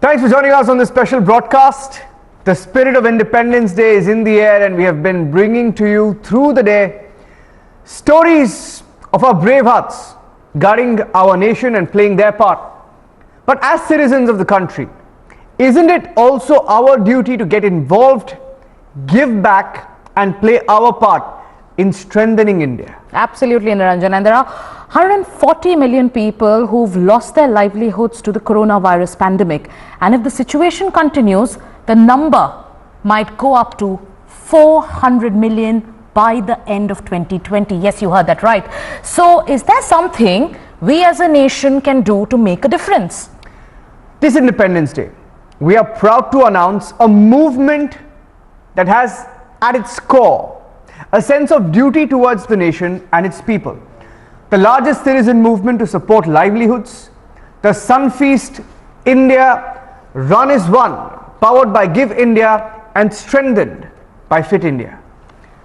Thanks for joining us on this special broadcast. The spirit of Independence Day is in the air, and we have been bringing to you through the day stories of our brave hearts guarding our nation and playing their part. But as citizens of the country, isn't it also our duty to get involved, give back and play our part in strengthening India? Absolutely, Niranjan. And there are 140 million people who've lost their livelihoods to the coronavirus pandemic. And if the situation continues, the number might go up to 400 million by the end of 2020. Yes, you heard that right. So is there something we as a nation can do to make a difference? This Independence Day, we are proud to announce a movement that has at its core a sense of duty towards the nation and its people. The largest citizen movement to support livelihoods, the Sunfeast India Run is One, powered by Give India and strengthened by Fit India.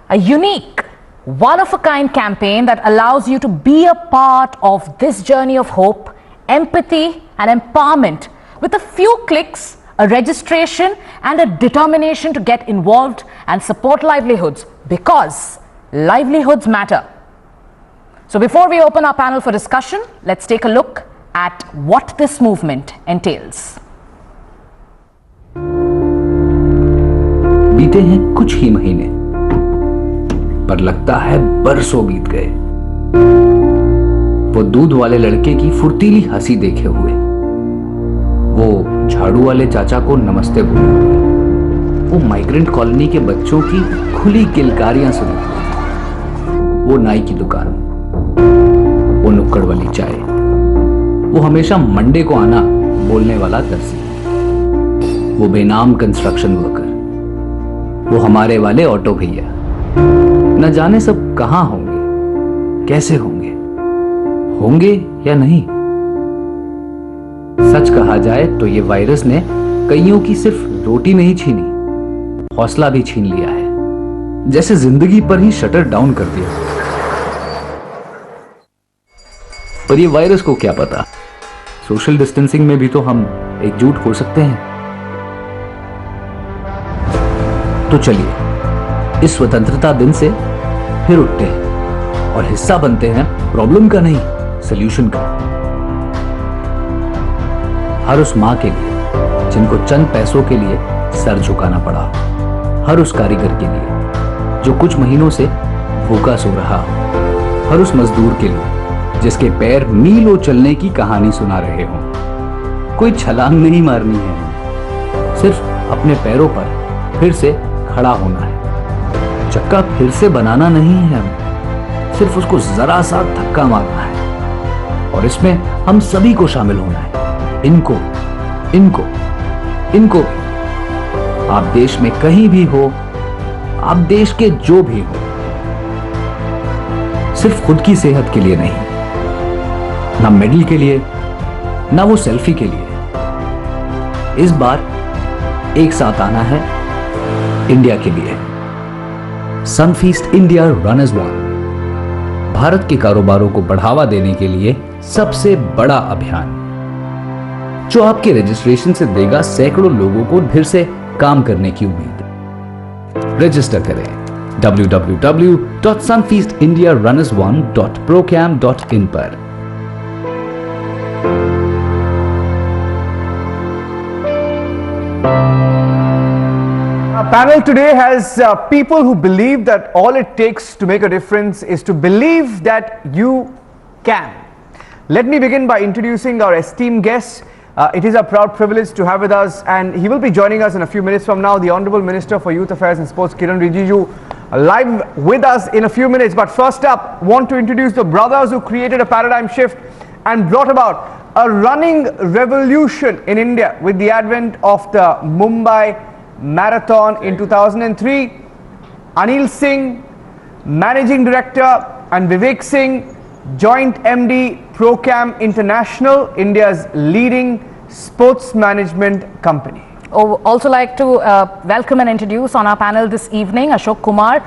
A unique, one-of-a-kind campaign that allows you to be a part of this journey of hope, empathy and empowerment with a few clicks, a registration and a determination to get involved and support livelihoods, because livelihoods matter. So before we open our panel for discussion, let's take a look at what this movement entails. बीते हैं कुछ ही महीने, पर लगता है बरसों बीत गए। वो दूध वाले लड़के की फुर्तीली हंसी देखे हुए, वो झाड़ू वाले चाचा को नमस्ते बोले हुए, वो माइग्रेंट कॉलोनी के बच्चों की खुली किलकारियां सुने हुए, वो नाई की दुकान, वो नुक्कड़ वाली चाय, वो हमेशा मंडे को आना बोलने वाला दर्जी, वो बेनाम कंस्ट्रक्शन वर्कर, वो हमारे वाले ऑटो भैया, न जाने सब कहां होंगे, कैसे होंगे, होंगे या नहीं। सच कहा जाए तो ये वायरस ने कईयों की सिर्फ रोटी नहीं छीनी, हौसला भी छीन लिया है, जैसे जिंदगी पर ही शटर डाउन कर दिया। पर ये वायरस को क्या पता, सोशल डिस्टेंसिंग में भी तो हम एकजुट हो सकते हैं। तो चलिए इस स्वतंत्रता दिन से फिर उठते हैं और हिस्सा बनते हैं प्रॉब्लम का नहीं, सॉल्यूशन का। हर उस मां के लिए जिनको चंद पैसों के लिए सर झुकाना पड़ा, हर उस कारीगर के लिए जो कुछ महीनों से भूखा सो रहा, हर उस मजदूर के लिए जिसके पैर मीलों चलने की कहानी सुना रहे हों। कोई छलांग नहीं मारनी है, सिर्फ अपने पैरों पर फिर से खड़ा होना है। चक्का फिर से बनाना नहीं है, हमें सिर्फ उसको जरा सा धक्का मारना है, और इसमें हम सभी को शामिल होना है। इनको इनको इनको भी। आप देश में कहीं भी हो, आप देश के जो भी हो, सिर्फ खुद की सेहत के लिए नहीं, ना मेडल के लिए, ना वो सेल्फी के लिए। इस बार एक साथ आना है इंडिया के लिए। Sunfeast India run as one, Bharat के कारोबारों को बढ़ावा देने के लिए सबसे बड़ा अभियान, जो आपके रजिस्ट्रेशन से देगा सैकड़ों लोगों को फिर से काम करने की उम्मीद। रजिस्टर करें www.sunfeastindiarunisone.procam.in पर। Our panel today has people who believe that all it takes to make a difference is to believe that you can. Let me begin by introducing our esteemed guest. It is a proud privilege to have with us, and he will be joining us in a few minutes from now, the Honorable Minister for Youth Affairs and Sports, Kiran Rijiju, live with us in a few minutes. But first up, want to introduce the brothers who created a paradigm shift and brought about a running revolution in India with the advent of the Mumbai Marathon in 2003. Anil Singh, Managing Director, and Vivek Singh, Joint MD, Procam International, India's leading sports management company. Also like to welcome and introduce on our panel this evening Ashok Kumar,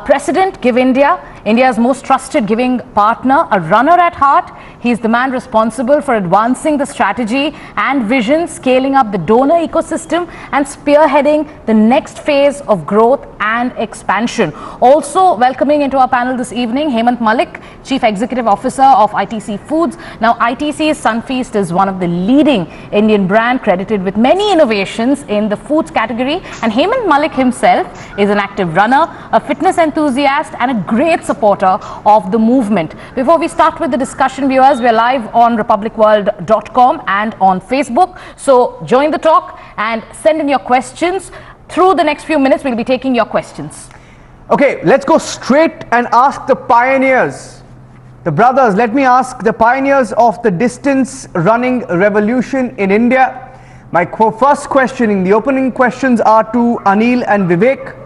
President, Give India, India's most trusted giving partner, a runner at heart. He's the man responsible for advancing the strategy and vision, scaling up the donor ecosystem and spearheading the next phase of growth and expansion. Also welcoming into our panel this evening, Hemant Malik, Chief Executive Officer of ITC Foods. Now, ITC's Sunfeast is one of the leading Indian brand credited with many innovations in the foods category, and Hemant Malik himself is an active runner, a fitness enthusiast and a great supporter of the movement. Before we start with the discussion, viewers, we're live on republicworld.com and on Facebook. So join the talk and send in your questions. Through the next few minutes, we'll be taking your questions. Okay, let's go straight and ask the pioneers, the brothers. Let me ask the pioneers of the distance running revolution in India. My first questioning, the opening questions are to Anil and Vivek.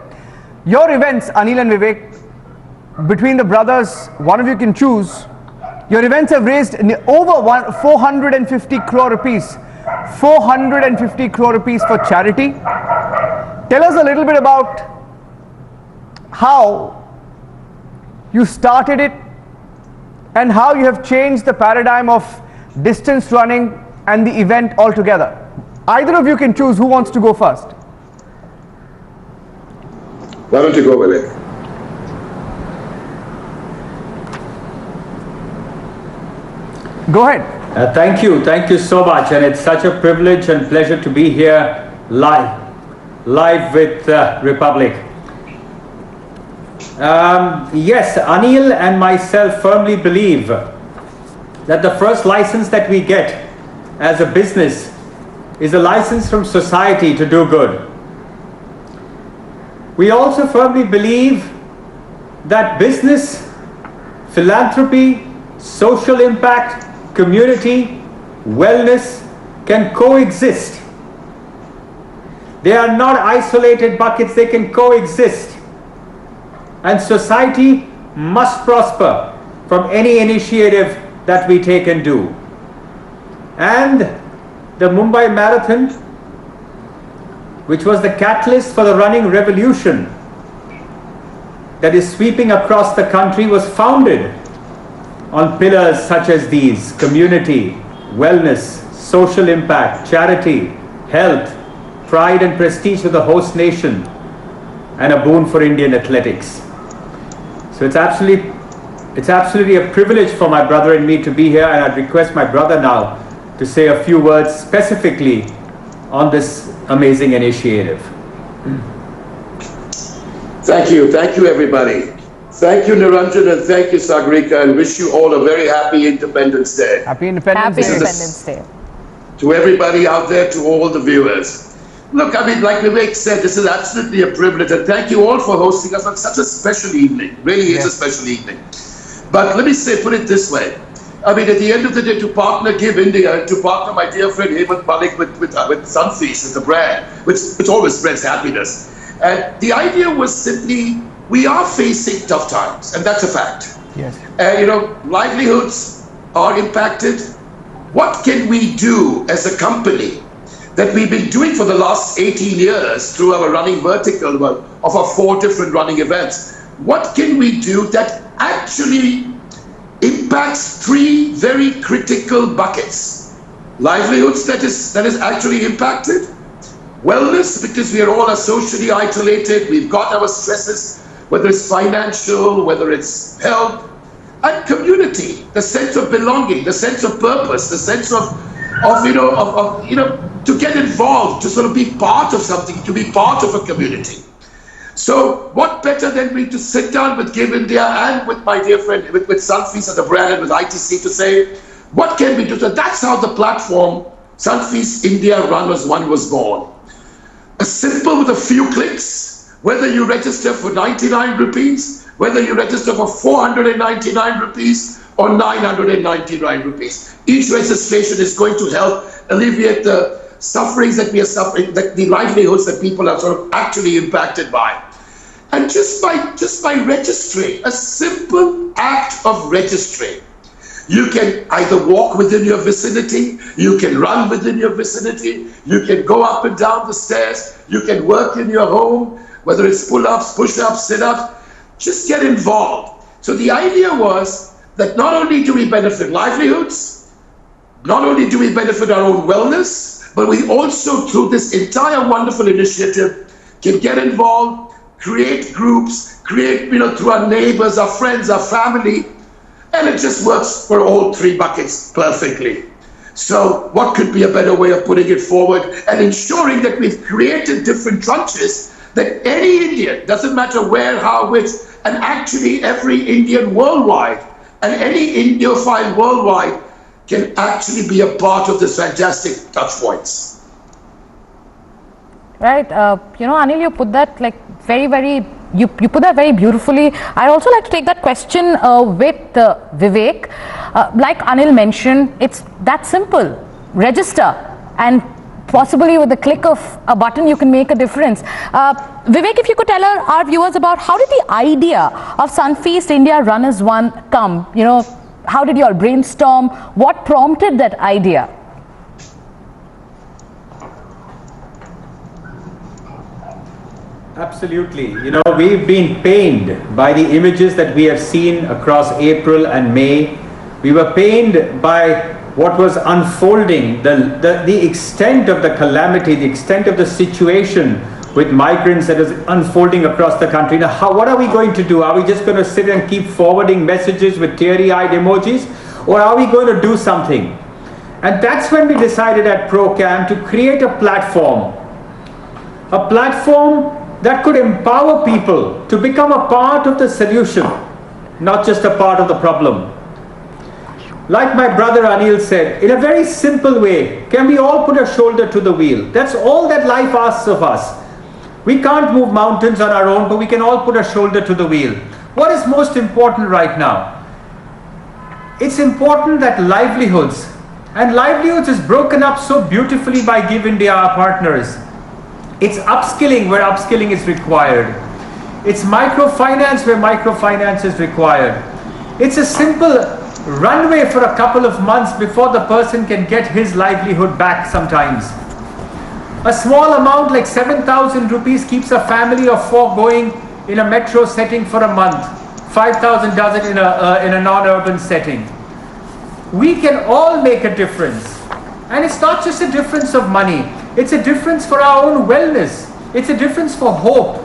Your events, Anil and Vivek, between the brothers, one of you can choose. Your events have raised over 450 crore rupees. 450 crore rupees for charity. Tell us a little bit about how you started it and how you have changed the paradigm of distance running and the event altogether. Either of you can choose. Who wants to go first? Why don't you go with it? Go ahead. Thank you so much, and it's such a privilege and pleasure to be here live with Republic. Yes, Anil and myself firmly believe that the first license that we get as a business is a license from society to do good. We also firmly believe that business, philanthropy, social impact, community, wellness can coexist. They are not isolated buckets, they can coexist. And society must prosper from any initiative that we take and do. And the Mumbai Marathon, which was the catalyst for the running revolution that is sweeping across the country, was founded on pillars such as these: community, wellness, social impact, charity, health, pride and prestige to the host nation, and a boon for Indian athletics. So it's absolutely a privilege for my brother and me to be here, and I'd request my brother now to say a few words specifically on this amazing initiative. Thank you everybody. Thank you Niranjan and thank you Sagarika, and wish you all a very happy Independence Day. Happy Independence Happy Day. Independence Day. To everybody out there, to all the viewers. Look, I mean, like Vivek said, this is absolutely a privilege, and thank you all for hosting us on such a special evening. Really is a special evening. But let me put it this way. I mean, at the end of the day, to partner Give India, to partner my dear friend Hemant Malik with Sunfeast, with the brand, which always spreads happiness. And the idea was simply, we are facing tough times, and that's a fact. Yes. Livelihoods are impacted. What can we do as a company that we've been doing for the last 18 years through our running vertical of our 4 different running events? What can we do that actually impacts 3 very critical buckets? Livelihoods that is actually impacted, wellness, because we are all socially isolated, we've got our stresses, whether it's financial, whether it's health, and community, the sense of belonging, the sense of purpose, the sense of to get involved, to sort of be part of something, to be part of a community. So what better than me to sit down with Give India and with my dear friend, with Sunfeast and the brand and with ITC to say, what can we do? So that's how the platform Sunfeast India Runners One was born. A simple, with a few clicks, whether you register for 99 rupees, whether you register for 499 rupees or 999 rupees. Each registration is going to help alleviate the sufferings that we are suffering, that the livelihoods that people are sort of actually impacted by. And just by registering, a simple act of registering, you can either walk within your vicinity, you can run within your vicinity, you can go up and down the stairs, you can work in your home, whether it's pull-ups, push-ups, sit-ups. Just get involved. So the idea was that not only do we benefit livelihoods, not only do we benefit our own wellness, but we also, through this entire wonderful initiative, can get involved, create groups, create, through our neighbors, our friends, our family, and it just works for all three buckets perfectly. So what could be a better way of putting it forward and ensuring that we've created different tranches that any Indian, doesn't matter where, how, which, and actually every Indian worldwide and any Indiophile worldwide can actually be a part of this fantastic touch points. Right. Anil, you put that like very, you put that very beautifully. I also like to take that question with Vivek. Like Anil mentioned, it's that simple. Register, and possibly with the click of a button, you can make a difference. Vivek, if you could tell our viewers about how did the idea of Sunfeast India Run as One come? How did you all brainstorm? What prompted that idea? Absolutely. We've been pained by the images that we have seen across April and May. We were pained by what was unfolding, the extent of the calamity, the extent of the situation with migrants that is unfolding across the country. Now, what are we going to do? Are we just going to sit and keep forwarding messages with teary-eyed emojis? Or are we going to do something? And that's when we decided at ProCam to create a platform that could empower people to become a part of the solution, not just a part of the problem. Like my brother Anil said, in a very simple way, can we all put a shoulder to the wheel? That's all that life asks of us. We can't move mountains on our own, but we can all put a shoulder to the wheel. What is most important right now? It's important that livelihoods is broken up so beautifully by Give India, our partners. It's upskilling where upskilling is required. It's microfinance where microfinance is required. It's a simple runway for a couple of months before the person can get his livelihood back sometimes. A small amount like 7,000 rupees keeps a family of 4 going in a metro setting for a month. 5,000 does it in a non-urban setting. We can all make a difference. And it's not just a difference of money. It's a difference for our own wellness. It's a difference for hope.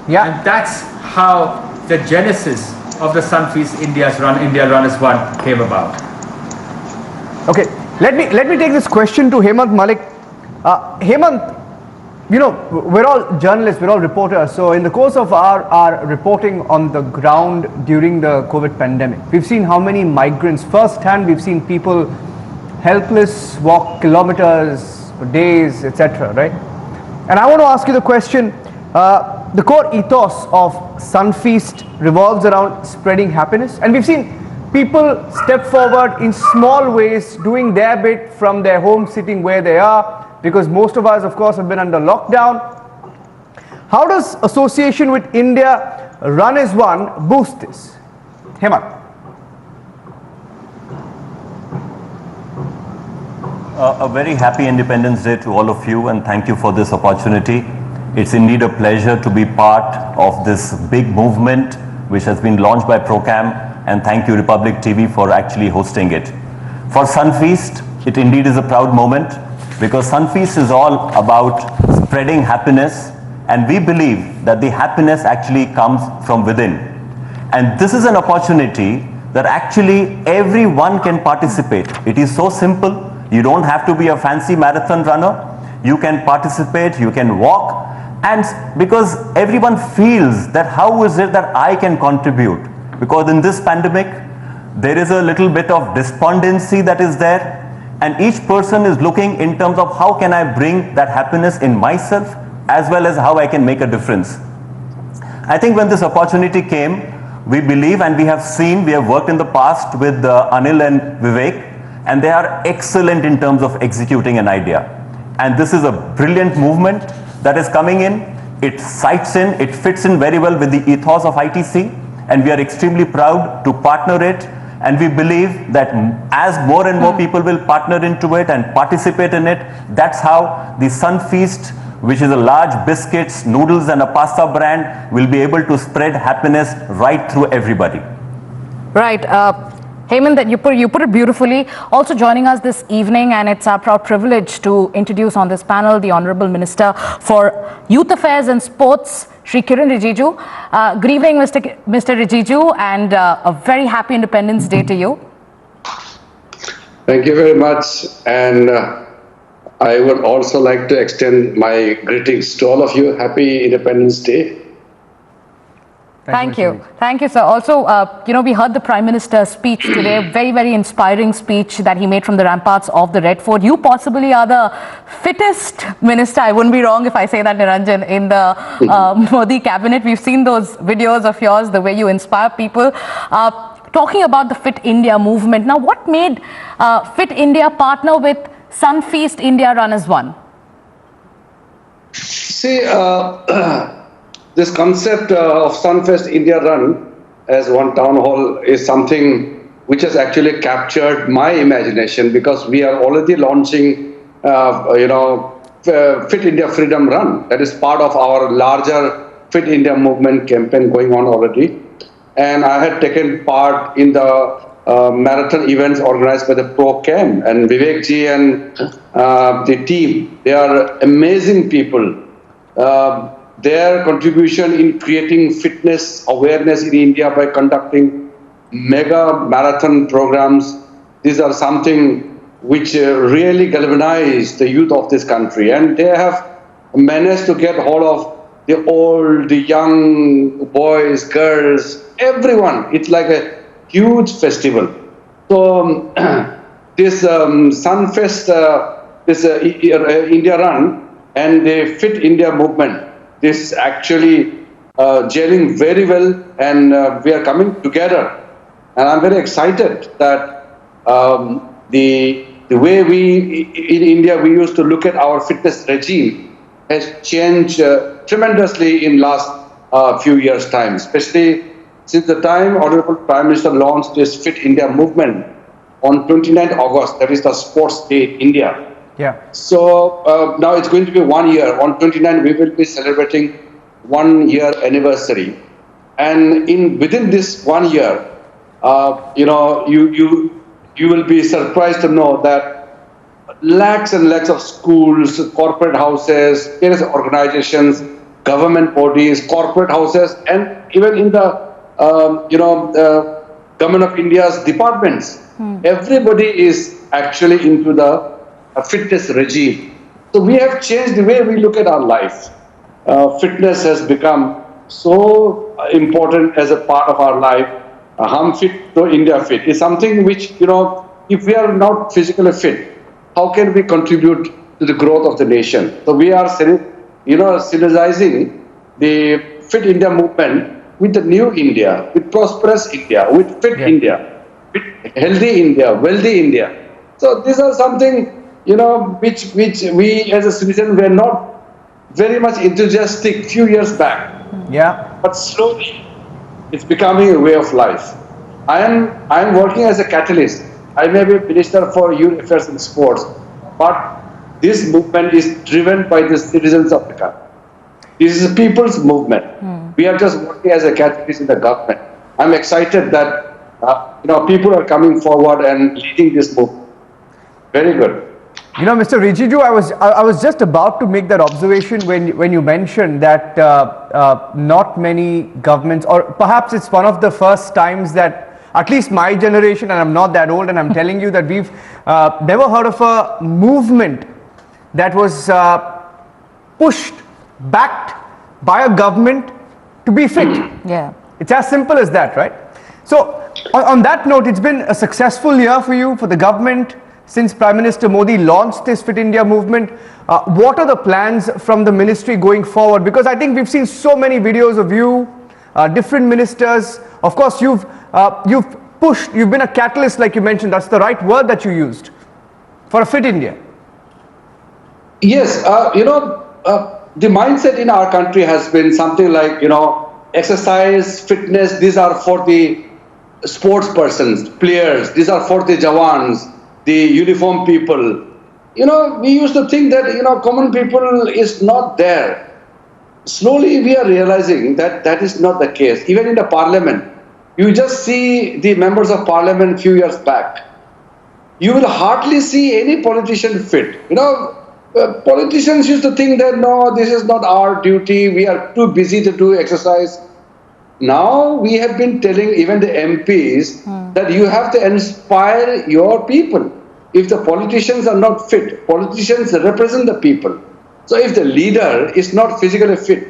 Yeah. And that's how the genesis of the Sunfeast India Run as One came about. Okay, let me take this question to Hemant Malik. Hemant, we're all journalists, we're all reporters. So in the course of our reporting on the ground during the COVID pandemic, we've seen how many migrants firsthand. We've seen people helpless, walk kilometers for days, etc. Right? And I want to ask you the question. The core ethos of Sunfeast revolves around spreading happiness, and we've seen people step forward in small ways, doing their bit from their home, sitting where they are, because most of us, of course, have been under lockdown. How does association with India Run as One boost this? Hemant. A very happy Independence Day to all of you, and thank you for this opportunity. It's indeed a pleasure to be part of this big movement which has been launched by ProCam, and thank you Republic TV for actually hosting it. For Sunfeast, it indeed is a proud moment because Sunfeast is all about spreading happiness, and we believe that the happiness actually comes from within. And this is an opportunity that actually everyone can participate. It is so simple. You don't have to be a fancy marathon runner. You can participate, you can walk, and because everyone feels that how is it that I can contribute? Because in this pandemic, there is a little bit of despondency that is there, and each person is looking in terms of how can I bring that happiness in myself as well as how I can make a difference. I think when this opportunity came, we believe, and we have seen, we have worked in the past with Anil and Vivek, and they are excellent in terms of executing an idea. And this is a brilliant movement that is coming in. It sites in, it fits in very well with the ethos of ITC, and we are extremely proud to partner it. And we believe that as more and more people will partner into it and participate in it, that's how the Sunfeast which is a large biscuits, noodles and a pasta brand, will be able to spread happiness right through everybody. Right. Hemant, that you put it beautifully. Also joining us this evening, and it's our proud privilege to introduce on this panel the Honourable Minister for Youth Affairs and Sports, Shri Kiran Rijiju. Good evening, Mr. Rijiju, and a very happy Independence Day to you. Thank you very much, and I would also like to extend my greetings to all of you. Happy Independence Day. Thank you. Thank you, sir. Also, we heard the Prime Minister's speech today, a very, very inspiring speech that he made from the ramparts of the Red Fort. You possibly are the fittest minister, I wouldn't be wrong if I say that, Niranjan, in the Modi cabinet. We've seen those videos of yours, the way you inspire people. Talking about the Fit India movement. Now, what made Fit India partner with Sunfeast India Run as one? See, this concept of Sunfeast India Run as one town hall is something which has actually captured my imagination, because we are already launching, Fit India Freedom Run. That is part of our larger Fit India movement campaign going on already. And I had taken part in the marathon events organized by the Pro-Cam, and Vivek ji and the team. They are amazing people. Their contribution in creating fitness awareness in India by conducting mega marathon programs, these are something which really galvanize the youth of this country. And they have managed to get hold of the old, the young, boys, girls, everyone. It's like a huge festival. So this Sunfest, this India Run and the Fit India movement, this is actually gelling very well, and we are coming together. And I'm very excited that the way in India we used to look at our fitness regime has changed tremendously in last few years' time, especially since the time Honorable Prime Minister launched this Fit India movement on 29th August, that is the Sports Day in India. Yeah. So now it's going to be 1 year. On 29th, we will be celebrating 1 year anniversary. And within this 1 year, you will be surprised to know that lakhs and lakhs of schools, corporate houses, various organizations, government bodies, corporate houses, and even in the Government of India's departments, everybody is actually into the fitness regime. So we have changed the way we look at our life. Fitness has become so important as a part of our life. Hum fit to India fit is something which, if we are not physically fit, how can we contribute to the growth of the nation? So we are, synergizing the Fit India movement with the new India, with prosperous India, with fit India, with healthy India, wealthy India. So these are something, which we as a citizen were not very much enthusiastic few years back. Yeah. But slowly, it's becoming a way of life. I am working as a catalyst. I may be Minister for Youth Affairs and Sports, but this movement is driven by the citizens of the country. This is a people's movement. We are just working as a catalyst in the government. I'm excited that people are coming forward and leading this movement. Very good. Mr. Rijiju, I was just about to make that observation when you mentioned that not many governments, or perhaps it's one of the first times that at least my generation, and I'm not that old, and I'm telling you that we've never heard of a movement that was pushed, backed by a government to be fit. Yeah. It's as simple as that, right? So on that note, it's been a successful year for you, for the government, since Prime Minister Modi launched this Fit India movement. What are the plans from the ministry going forward? Because I think we've seen so many videos of you, different ministers. Of course, you've pushed, you've been a catalyst, like you mentioned. That's the right word that you used for a Fit India. Yes, the mindset in our country has been something like, exercise, fitness, these are for the sports persons, players, these are for the Jawans, the uniform people. we used to think that, common people is not there. Slowly we are realizing that that is not the case. Even in the parliament, you just see the members of parliament few years back. You will hardly see any politician fit. Politicians used to think that, no, this is not our duty. We are too busy to do exercise. Now we have been telling even the MPs that you have to inspire your people. If the politicians are not fit, politicians represent the people. So if the leader is not physically fit,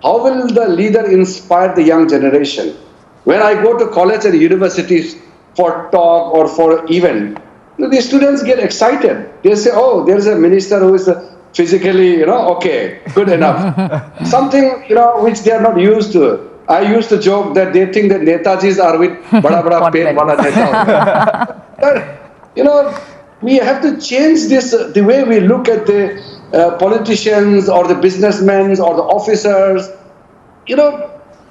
how will the leader inspire the young generation? When I go to college and universities for talk or for event, the students get excited. They say, oh, there's a minister who is physically, okay, good enough. Something, which they are not used to. I used to joke that they think that Netajis are with bada pain wala neta. We have to change this, the way we look at the politicians or the businessmen or the officers.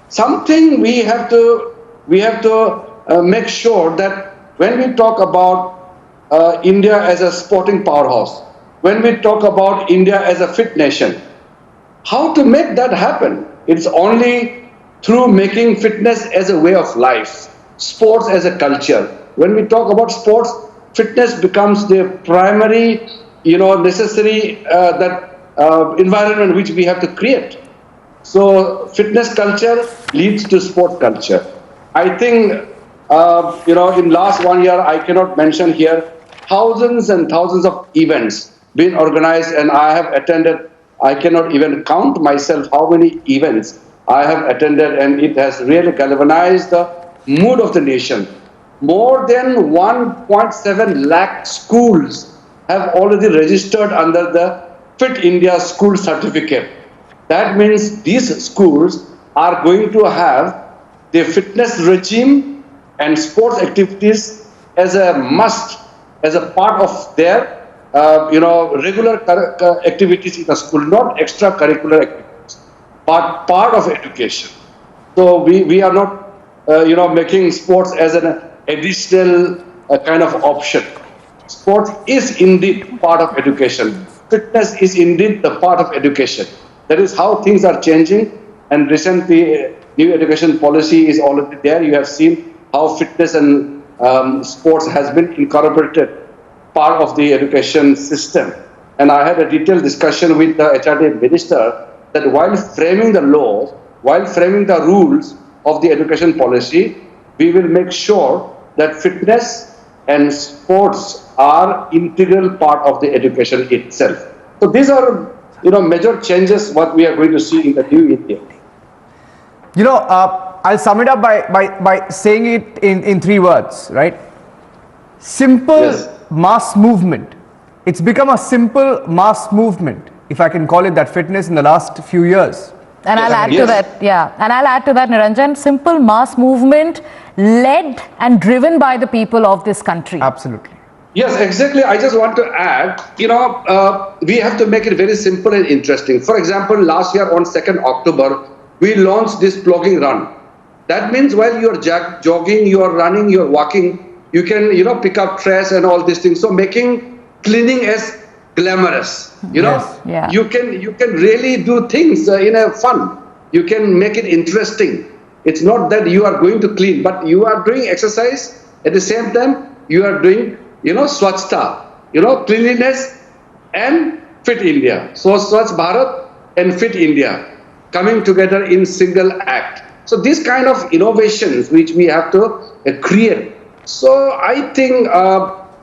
Something we have to make sure that when we talk about India as a sporting powerhouse, when we talk about India as a fit nation, how to make that happen? It's only through making fitness as a way of life, sports as a culture. When we talk about sports, fitness becomes the primary, necessary environment which we have to create. So fitness culture leads to sport culture. I think, in last 1 year, I cannot mention here, thousands and thousands of events being organized, and I have attended. I cannot even count myself how many events I have attended, and it has really galvanized the mood of the nation. More than 1.7 lakh schools have already registered under the Fit India School Certificate. That means these schools are going to have the fitness regime and sports activities as a must, as a part of their regular activities in the school, not extracurricular activities, but part of education. So we are not making sports as an additional kind of option. Sports is indeed part of education. Fitness is indeed the part of education. That is how things are changing, and recently new education policy is already there. You have seen how fitness and sports has been incorporated part of the education system. And I had a detailed discussion with the HRD minister that while framing the laws, while framing the rules of the education policy, we will make sure that fitness and sports are integral part of the education itself. So these are, major changes what we are going to see in the new India. I'll sum it up by saying it in 3 words, right? Simple Yes. mass movement. It's become a simple mass movement, if I can call it that, fitness in the last few years. And I'll add to Yes. that, and I'll add to that, Niranjan, simple mass movement led and driven by the people of this country. Absolutely. Yes, exactly. I just want to add, we have to make it very simple and interesting. For example, last year on 2nd October, we launched this plogging run. That means while you're jogging, you're running, you're walking, you can, pick up trash and all these things. So making cleaning as glamorous, Yes. Yeah. you can really do things in a fun. You can make it interesting. It's not that you are going to clean, but you are doing exercise. At the same time, you are doing, Swachhta, cleanliness and Fit India. So Swachh Bharat and Fit India coming together in single act. So these kind of innovations which we have to create. So I think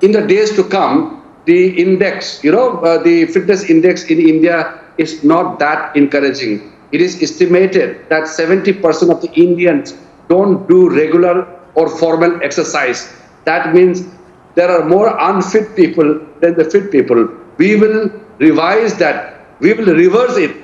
in the days to come, the index, the fitness index in India is not that encouraging. It is estimated that 70% of the Indians don't do regular or formal exercise. That means there are more unfit people than the fit people. We will revise that. We will reverse it.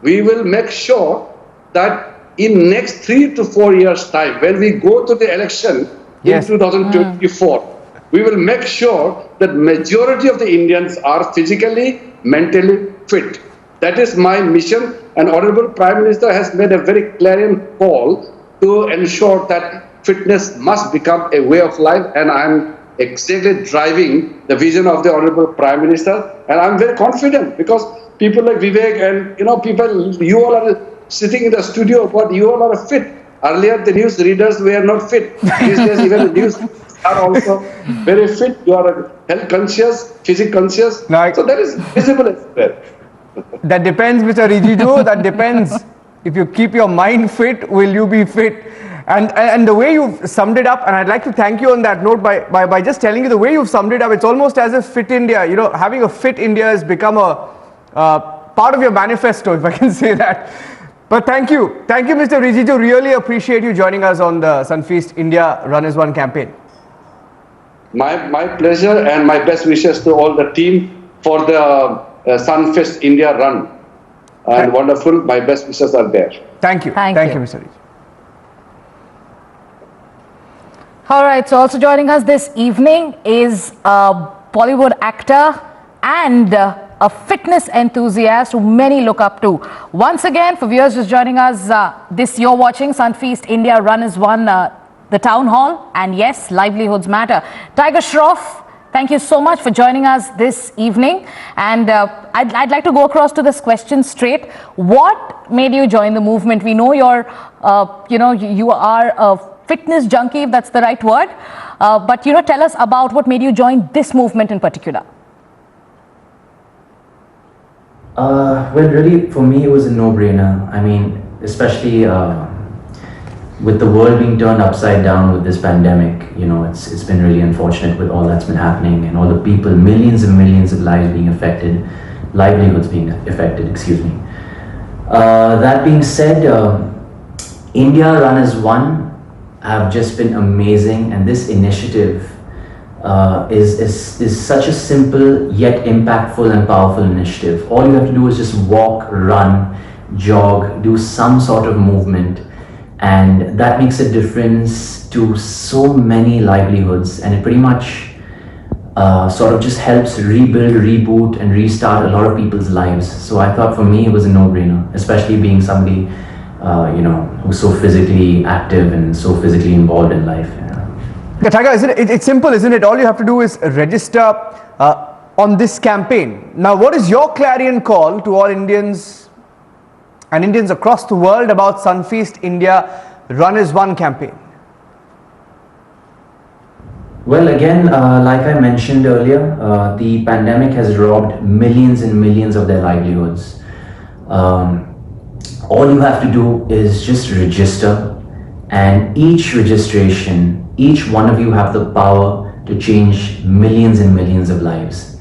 We will make sure that in next 3 to 4 years' time, when we go to the election Yes. in 2024, we will make sure that majority of the Indians are physically, mentally fit. That is my mission, and Honorable Prime Minister has made a very clarion call to ensure that fitness must become a way of life, and I'm exactly driving the vision of the Honorable Prime Minister. And I'm very confident because people like Vivek and people, you all are sitting in the studio, but you all are fit. Earlier, the news readers were not fit. These days, even the news are also very fit. You are health conscious, physics conscious. So that is visible everywhere. That depends, Mr. Rijiju. That depends. If you keep your mind fit, will you be fit? And the way you've summed it up, and I'd like to thank you on that note by just telling you the way you've summed it up, it's almost as if Fit India, having a fit India has become a part of your manifesto, if I can say that. But thank you. Thank you, Mr. Rijiju. Really appreciate you joining us on the Sunfeast India Run as One campaign. My pleasure and my best wishes to all the team for the Sunfeast India Run. And wonderful. My best wishes are there. Thank you. Thank you, Mr. Rijiju. All right, so also joining us this evening is a Bollywood actor and a fitness enthusiast who many look up to. Once again, for viewers just joining us, you're watching Sunfeast India Run as One, the town hall, and yes, livelihoods matter. Tiger Shroff, thank you so much for joining us this evening. And I'd like to go across to this question straight. What made you join the movement? We know you are a fitness junkie, if that's the right word. But tell us about what made you join this movement in particular. Well, really, for me, it was a no-brainer. I mean, especially with the world being turned upside down with this pandemic, it's been really unfortunate with all that's been happening and all the people, millions and millions of lives being affected, livelihoods being affected, excuse me. That being said, India Run as One have just been amazing, and this initiative is such a simple yet impactful and powerful initiative. All you have to do is just walk, run, jog, do some sort of movement, and that makes a difference to so many livelihoods, and it pretty much sort of just helps rebuild, reboot and restart a lot of people's lives. So I thought for me it was a no-brainer, especially being somebody who's so physically active and so physically involved in life. Yeah, Tiger, it's simple, isn't it? All you have to do is register on this campaign. Now, what is your clarion call to all Indians and Indians across the world about Sunfeast India Run as One campaign? Well, again, like I mentioned earlier, the pandemic has robbed millions and millions of their livelihoods. All you have to do is just register, and each registration, each one of you have the power to change millions and millions of lives.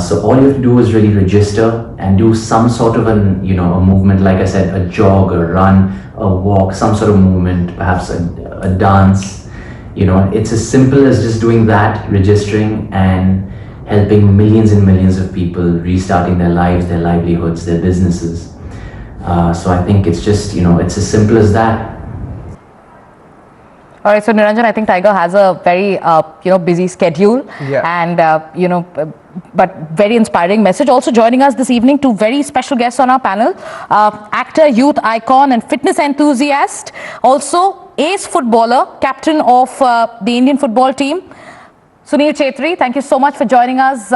So all you have to do is really register and do some sort of a movement, like I said, a jog, a run, a walk, some sort of movement, perhaps a dance. It's as simple as just doing that, registering and helping millions and millions of people restarting their lives, their livelihoods, their businesses. So I think it's just, it's as simple as that. All right, so Niranjan, I think Tiger has a very, busy schedule, and, but very inspiring message. Also joining us this evening, two very special guests on our panel, actor, youth icon and fitness enthusiast, also ace footballer, captain of the Indian football team, Sunil Chetri. Thank you so much for joining us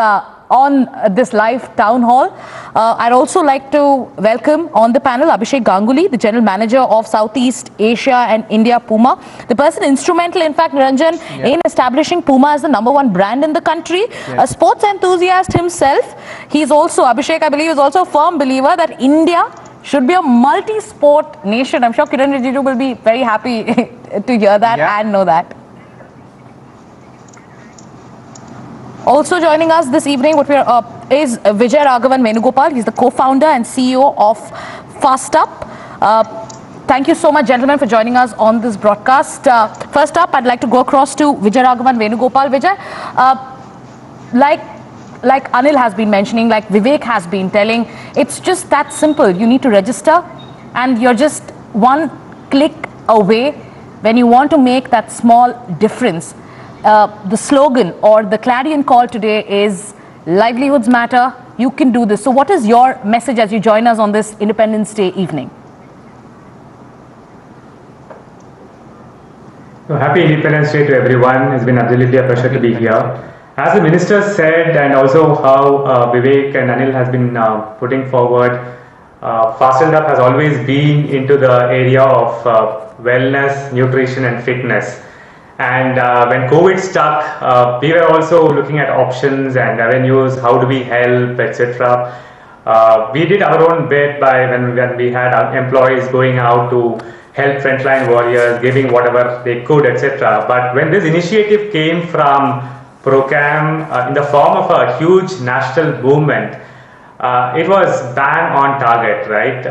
on this live town hall. I'd also like to welcome on the panel Abhishek Ganguly, the General Manager of Southeast Asia and India Puma. The person instrumental, in fact, Niranjan, in establishing Puma as the #1 brand in the country. A sports enthusiast himself. He's also, Abhishek, I believe, is also a firm believer that India should be a multi-sport nation. I'm sure Kiran Rijiju will be very happy to hear that and know that. Also joining us this evening is Vijay Raghavan Venugopal. He's the co-founder and CEO of Fast Up. Thank you so much, gentlemen, for joining us on this broadcast. First up, I'd like to go across to Vijay Raghavan Venugopal. Vijay, like Anil has been mentioning, like Vivek has been telling, it's just that simple. You need to register and you're just one click away when you want to make that small difference. The slogan or the clarion call today is livelihoods matter, you can do this. So what is your message as you join us on this Independence Day evening? So happy Independence Day to everyone. It's been absolutely a pleasure to be here. As the minister said, and also how Vivek and Anil has been putting forward, Fastened Up has always been into the area of wellness, nutrition and fitness. And when COVID struck, we were also looking at options and avenues, how do we help, etc. We did our own bit by when we had our employees going out to help frontline warriors, giving whatever they could, etc. But when this initiative came from Procam in the form of a huge national movement, it was bang on target, right?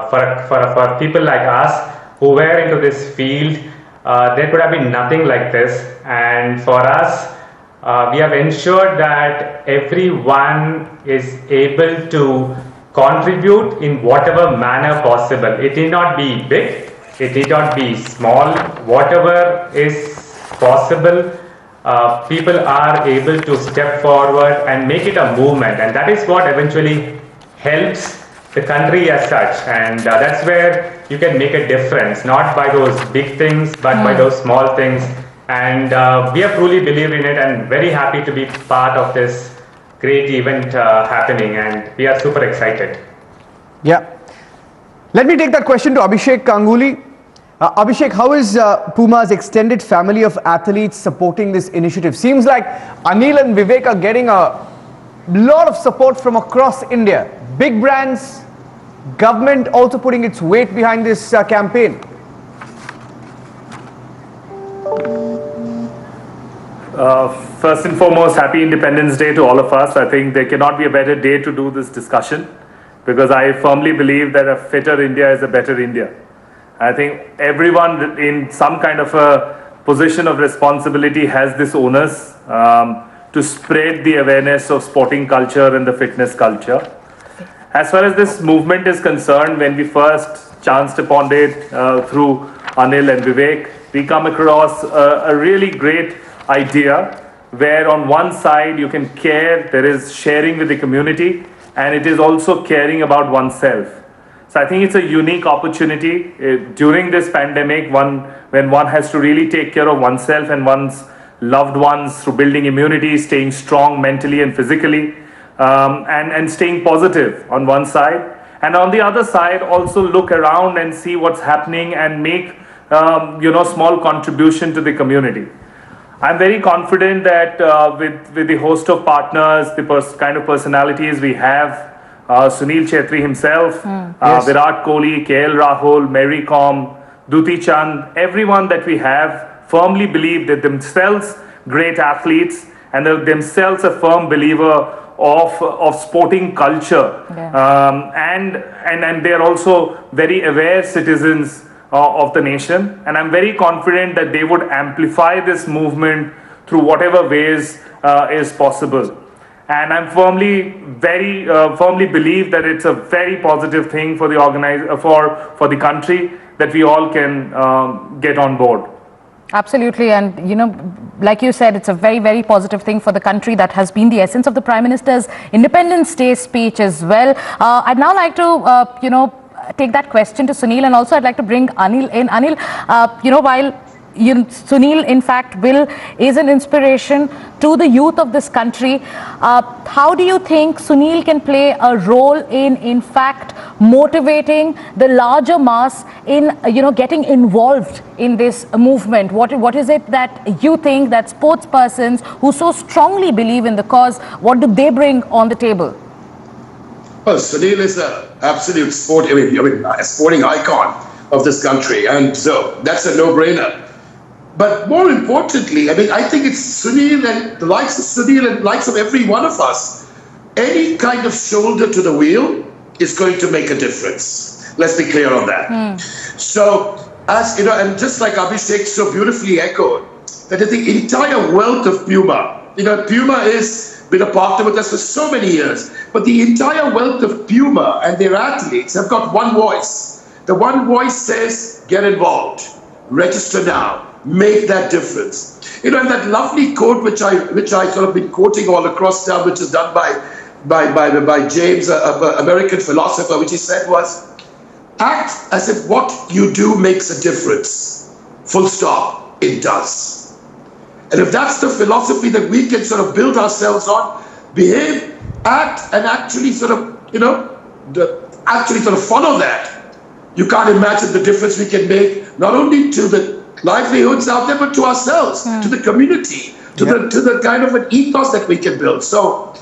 For people like us who were into this field, there could have been nothing like this. And for us, we have ensured that everyone is able to contribute in whatever manner possible. It need not be big, it need not be small, whatever is possible. People are able to step forward and make it a movement, and that is what eventually helps the country as such. And that's where you can make a difference, not by those big things, but by those small things. And we have truly believed in it and very happy to be part of this great event happening, and we are super excited. Yeah. Let me take that question to Abhishek Ganguly. Abhishek, how is Puma's extended family of athletes supporting this initiative? Seems like Anil and Vivek are getting a lot of support from across India. Big brands, government also putting its weight behind this campaign. First and foremost, happy Independence Day to all of us. I think there cannot be a better day to do this discussion, because I firmly believe that a fitter India is a better India. I think everyone in some kind of a position of responsibility has this onus to spread the awareness of sporting culture and the fitness culture. As far as this movement is concerned, when we first chanced upon it through Anil and Vivek, we come across a really great idea where on one side you can care, there is sharing with the community, and it is also caring about oneself. So I think it's a unique opportunity during this pandemic, when one has to really take care of oneself and one's loved ones through building immunity, staying strong mentally and physically, and staying positive on one side. And on the other side, also look around and see what's happening and make small contribution to the community. I'm very confident that with the host of partners, the kind of personalities we have, Sunil Chhetri himself, Yes. Virat Kohli, KL Rahul, Mary Kom, Duti Chand, everyone that we have firmly believe that themselves great athletes and themselves a firm believer of sporting culture. Yeah. And they are also very aware citizens of the nation. And I'm very confident that they would amplify this movement through whatever ways is possible. And I'm very firmly believe that it's a very positive thing for the for the country, that we all can get on board. Absolutely, and like you said, it's a very, very positive thing for the country. That has been the essence of the Prime Minister's Independence Day speech as well. I'd now like to, take that question to Sunil, and also I'd like to bring Anil in. Anil, while Sunil, in fact, is an inspiration to the youth of this country. How do you think Sunil can play a role in fact, motivating the larger mass in, getting involved in this movement? What is it that you think that sports persons who so strongly believe in the cause, what do they bring on the table? Well, Sunil is an absolute a sporting icon of this country, and so that's a no-brainer. But more importantly, I think it's Sunil and the likes of Sunil and the likes of every one of us. Any kind of shoulder to the wheel is going to make a difference. Let's be clear on that. So, as and just like Abhishek so beautifully echoed, that the entire wealth of Puma, Puma has been a partner with us for so many years, but the entire wealth of Puma and their athletes have got one voice. The one voice says, get involved, register now. Make that difference. And that lovely quote which I sort of been quoting all across town, which is done by James, an American philosopher, which he said was, act as if what you do makes a difference. Full stop. it does. And if that's the philosophy that we can sort of build ourselves on, behave, act, and actually sort of, actually sort of follow that, you can't imagine the difference we can make, not only to the livelihoods out there, but to ourselves, to the community, to the kind of an ethos that we can build. So,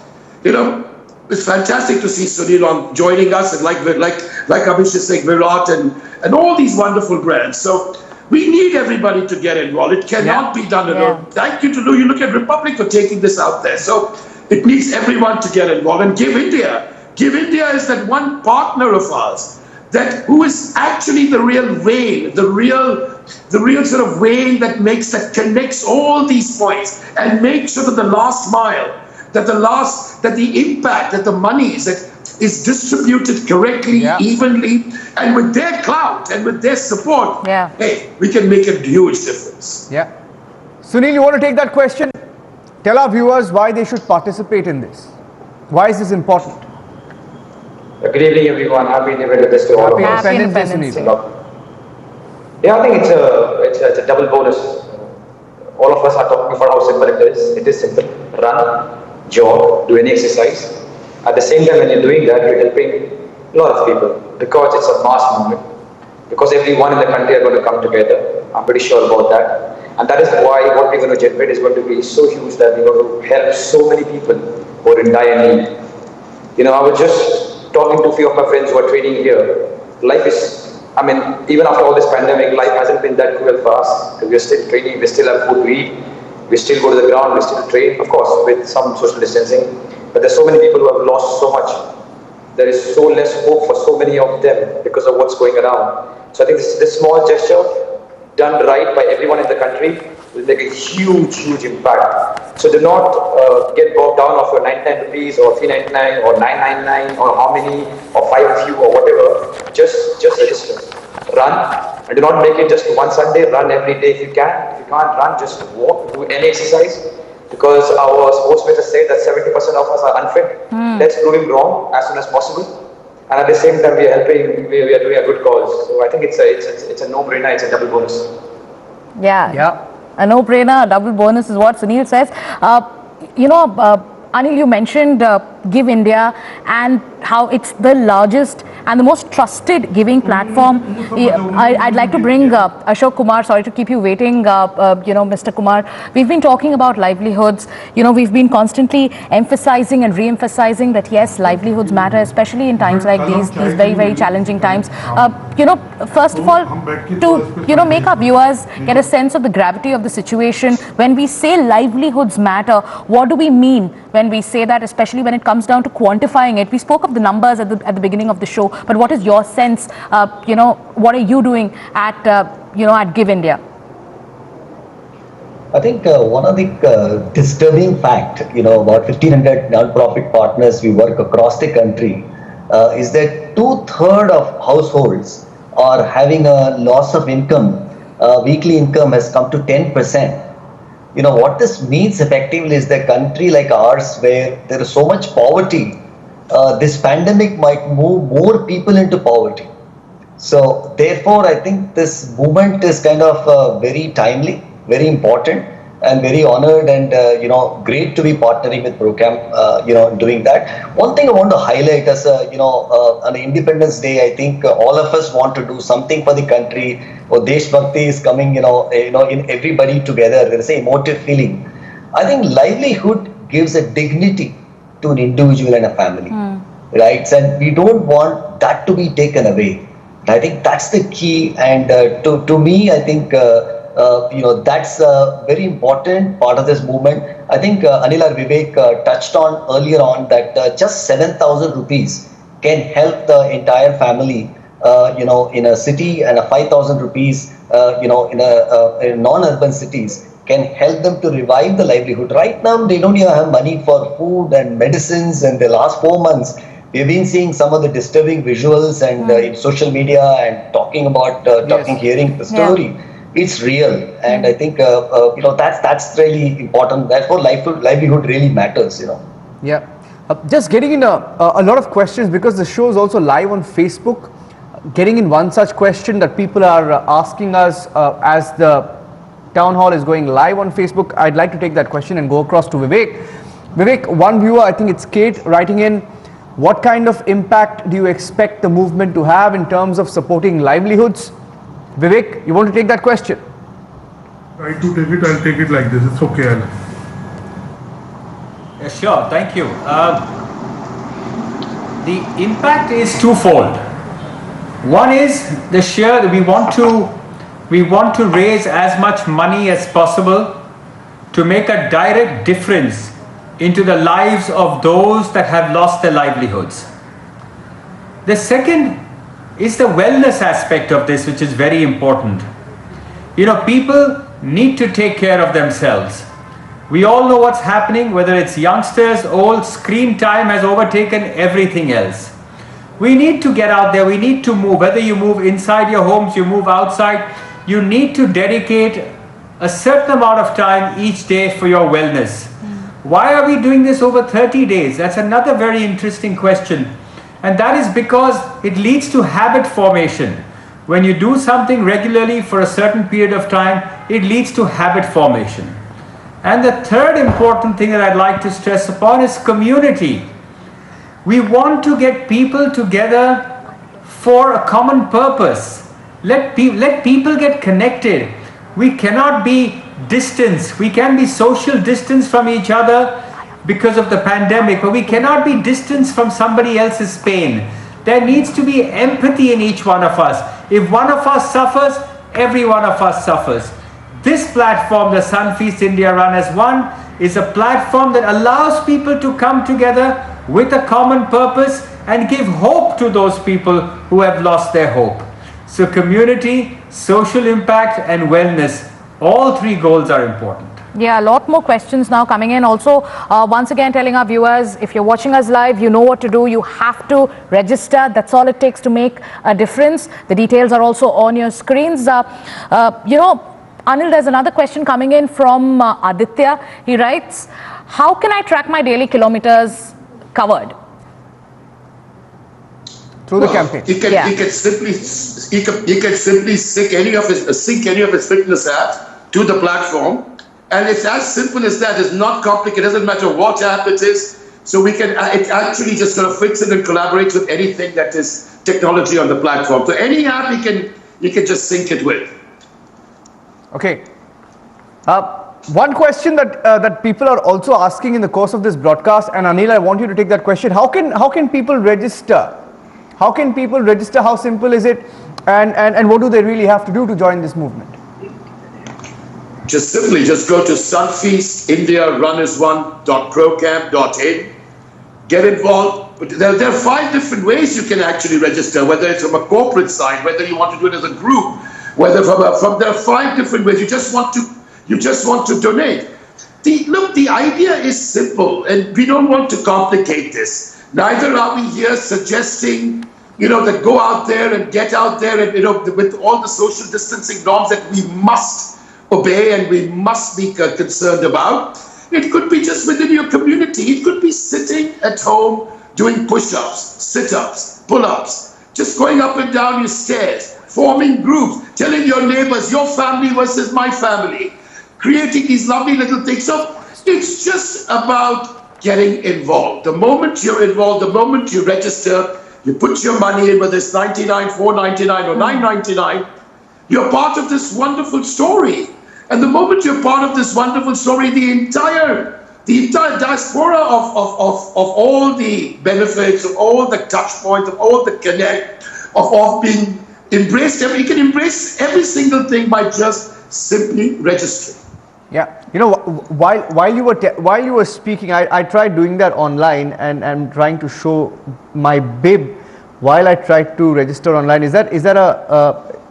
it's fantastic to see Sunil on joining us, and like Amish is saying, Virat and all these wonderful brands. So we need everybody to get involved. It cannot be done alone. Thank you to Lou. You look at Republic for taking this out there. So it needs everyone to get involved. And Give India. Give India is that one partner of ours who is actually the real vein, the real sort of vein that connects all these points and makes sure that the last mile, that the impact, that the monies that is distributed correctly, evenly, and with their clout and with their support, hey, we can make a huge difference. Yeah. Sunil, you want to take that question? Tell our viewers why they should participate in this. Why is this important? Good evening, everyone. Happy Independence Day to all of us. Happy Independence Day, Sunil. Yeah, I think it's a double bonus. All of us are talking about how simple it is. It is simple. Run, jog, do any exercise. At the same time, when you're doing that, you're helping a lot of people because it's a mass movement. Because everyone in the country are going to come together. I'm pretty sure about that. And that is why what we're going to generate is going to be so huge that we're going to help so many people who are in dire need. I was just talking to a few of my friends who are training here. Life is, even after all this pandemic, life hasn't been that cruel for us. Because we're still training, we still have food to eat, we still go to the ground, we still train, of course, with some social distancing. But there's so many people who have lost so much. There is so less hope for so many of them because of what's going around. So I think this small gesture, done right by everyone in the country, will make a huge, huge impact. So do not get bogged down of your 99 rupees or 399 or 999 or how many or 5 of you or whatever. Just register. Run. And do not make it just one Sunday. Run every day if you can. If you can't run, just walk. Do any exercise. Because our sportsmen say that 70% of us are unfit. Let's prove him wrong as soon as possible. And at the same time, we are helping. We are doing a good cause. So I think it's a no-brainer. It's a double bonus. Yeah. A no-brainer, a double bonus is what Sunil says. Anil, you mentioned Give India and how it's the largest and the most trusted giving platform. I'd like to bring Ashok Kumar, sorry to keep you waiting, Mr. Kumar. We've been talking about livelihoods. We've been constantly emphasizing and re-emphasizing that yes, livelihoods matter, especially in times like these very, very challenging times. First of all, to make our viewers get a sense of the gravity of the situation, when we say livelihoods matter, what do we mean when we say that, especially when it comes down to quantifying it? We spoke of the numbers at the beginning of the show, but what is your sense? What are you doing at Give India? I think one of the disturbing fact, about 1,500 non-profit partners we work across the country, is that 2/3 of households are having a loss of income. Weekly income has come to 10%. What this means effectively is that a country like ours, where there is so much poverty, this pandemic might move more people into poverty. So therefore, I think this movement is kind of very timely, very important, and very honored and great to be partnering with Procam, doing that. One thing I want to highlight as on Independence Day, I think all of us want to do something for the country. Or Desh Bhakti is coming, in everybody together. There is an emotive feeling. I think livelihood gives a dignity to an individual and a family, right? And we don't want that to be taken away. I think that's the key. And to me, I think that's a very important part of this movement. I think Anil or Vivek touched on earlier on that just 7,000 rupees can help the entire family, in a city, and a 5,000 rupees, in non-urban cities can help them to revive the livelihood. Right now, they don't even have money for food and medicines, and the last 4 months, we've been seeing some of the disturbing visuals and in social media and talking about, hearing the story. Yeah. It's real, and I think that's really important. Therefore, livelihood really matters. Yeah, just getting in a lot of questions, because the show is also live on Facebook. Getting in one such question that people are asking us as the town hall is going live on Facebook. I'd like to take that question and go across to Vivek. Vivek, one viewer, I think it's Kate, writing in, what kind of impact do you expect the movement to have in terms of supporting livelihoods? Vivek, you want to take that question? Try to take it, I'll take it like this. It's okay, Alan. Yeah, sure, thank you. The impact is twofold. One is the sheer that we want to raise as much money as possible to make a direct difference into the lives of those that have lost their livelihoods. The second is the wellness aspect of this, which is very important. You know, people need to take care of themselves. We all know what's happening, whether it's youngsters, old, screen time has overtaken everything else. We need to get out there, we need to move, whether you move inside your homes, you move outside, you need to dedicate a certain amount of time each day for your wellness. Why are we doing this over 30 days? That's another very interesting question. And that is because it leads to habit formation. When you do something regularly for a certain period of time, it leads to habit formation. And the third important thing that I'd like to stress upon is community. We want to get people together for a common purpose. Let people get connected. We cannot be distant. We can be social distance from each other because of the pandemic, but we cannot be distant from somebody else's pain. There needs to be empathy in each one of us. If one of us suffers, every one of us suffers. This platform, the Sunfeast India Run as One, is a platform that allows people to come together with a common purpose and give hope to those people who have lost their hope. So community, social impact and wellness, all three goals are important. Yeah, a lot more questions now coming in. Also, once again telling our viewers, if you're watching us live, you know what to do. You have to register. That's all it takes to make a difference. The details are also on your screens. Anil, there's another question coming in from Aditya. He writes, how can I track my daily kilometers covered? Through the campaign. He can simply sync any of his fitness apps to the platform. And it's as simple as that. It's not complicated. It doesn't matter what app it is. So we can, it actually just sort of fits in and collaborates with anything that is technology on the platform. So any app you can just sync it with. Okay. One question that people are also asking in the course of this broadcast, and Anil, I want you to take that question. How can people register? How can people register? How simple is it? And what do they really have to do to join this movement? Just go to sunfeastindiarunisone.procamp.in, get involved. But there are 5 different ways you can actually register, whether it's from a corporate side, whether you want to do it as a group, whether there are 5 different ways. You just want to donate. The idea is simple, and we don't want to complicate this. Neither are we here suggesting, that go out there and get out there and, with all the social distancing norms that we must obey and we must be concerned about. It could be just within your community. It could be sitting at home doing push-ups, sit-ups, pull-ups, just going up and down your stairs, forming groups, telling your neighbors, your family versus my family, creating these lovely little things. So it's just about getting involved. The moment you're involved, the moment you register, you put your money in, whether it's $99, $4.99 or $9.99, you're part of this wonderful story. And the moment you're part of this wonderful story, the entire diaspora of all the benefits, of all the touch points, of all the connect, of being embraced, you can embrace every single thing by just simply registering. Yeah, while you were speaking, I tried doing that online and trying to show my bib while I tried to register online. Is that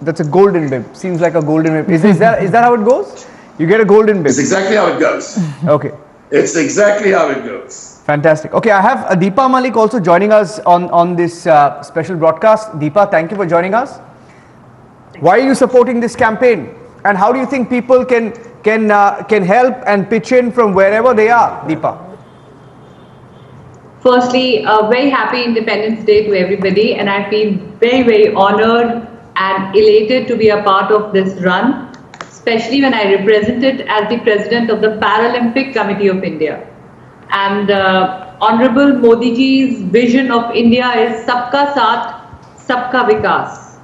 that's a golden bib? Seems like a golden bib. Is that how it goes? You get a golden bib. It's exactly how it goes. Okay. It's exactly how it goes. Fantastic. Okay, I have Deepa Malik also joining us on this special broadcast. Deepa, thank you for joining us. Why are you supporting this campaign? And how do you think people can help and pitch in from wherever they are, Deepa? Firstly, a very happy Independence Day to everybody, and I feel very, very honored and elated to be a part of this run. especially when I represented as the president of the Paralympic Committee of India. And Honorable Modi ji's vision of India is Sabka Saath, Sabka Vikas.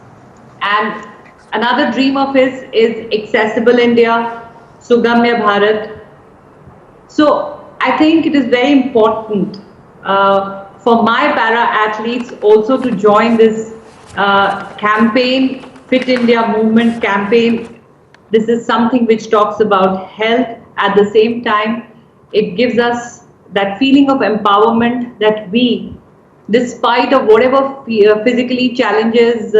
And another dream of his is Accessible India, Sugamya Bharat. So I think it is very important for my para-athletes also to join this campaign, Fit India Movement campaign. This is something which talks about health. At the same time, it gives us that feeling of empowerment that we, despite of whatever physically challenges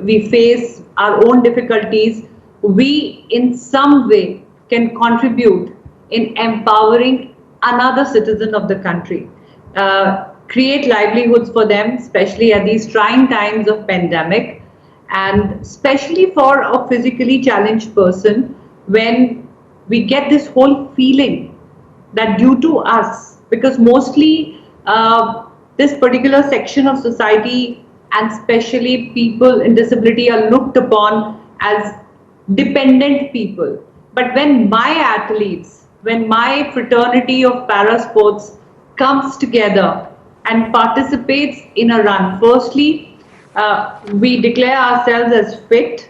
we face, our own difficulties, we in some way can contribute in empowering another citizen of the country. Create livelihoods for them, especially at these trying times of pandemic, and especially for a physically challenged person, when we get this whole feeling that due to us, because mostly this particular section of society and especially people in disability are looked upon as dependent people. But when my athletes, when my fraternity of para sports comes together and participates in a run, firstly, we declare ourselves as fit,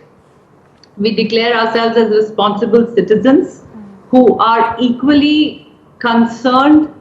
we declare ourselves as responsible citizens who are equally concerned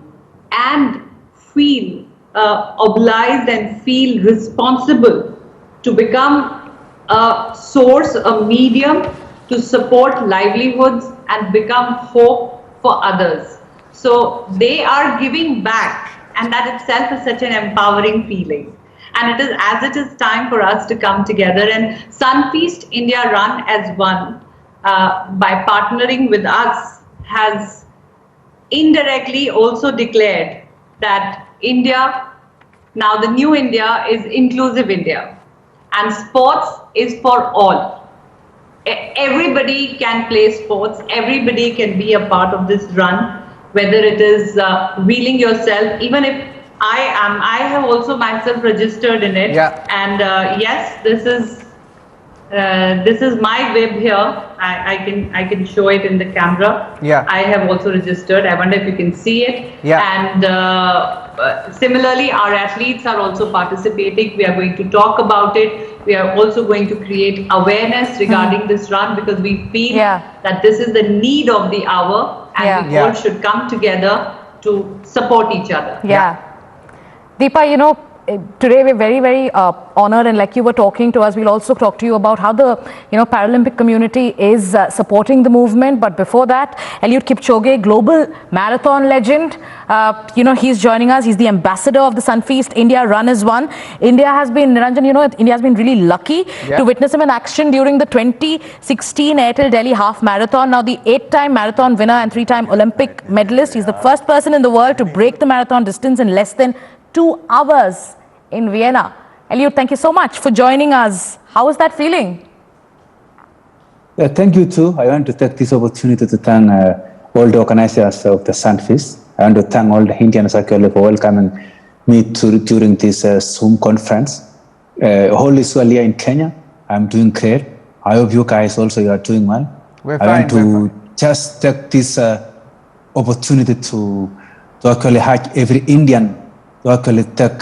and feel obliged and feel responsible to become a source, a medium to support livelihoods and become hope for others. So they are giving back, and that itself is such an empowering feeling. And it is time for us to come together, and Sunfeast India Run as one, by partnering with us, has indirectly also declared that India, now the new India, is inclusive India, and sports is for all. Everybody can play sports, everybody can be a part of this run, whether it is wheeling yourself, even if I have also myself registered in it. Yeah. And yes, this is my web here. I can show it in the camera. Yeah. I have also registered. I wonder if you can see it. Yeah. And similarly, our athletes are also participating. We are going to talk about it. We are also going to create awareness regarding this run, because we feel that this is the need of the hour, and we all should come together to support each other. Deepa, you know, today we're very, very honored, and like you were talking to us, we'll also talk to you about how the Paralympic community is supporting the movement. But before that, Eliud Kipchoge, global marathon legend, he's joining us. He's the ambassador of the Sunfeast India Run as one. India has been, Niranjan, India has been really lucky to witness him in action during the 2016 Airtel Delhi Half Marathon. Now the 8-time marathon winner and 3-time Olympic medalist. He's the first person in the world to break the marathon distance in less than 2 hours in Vienna. Eliud, thank you so much for joining us. How is that feeling? Thank you too. I want to take this opportunity to thank all the organizers of the Sunfeast. I want to thank all the Indians actually for welcoming me during this Zoom conference. All is well here in Kenya. I'm doing great. I hope you guys also you are doing well. I want to just take this opportunity to actually urge every Indian to actually take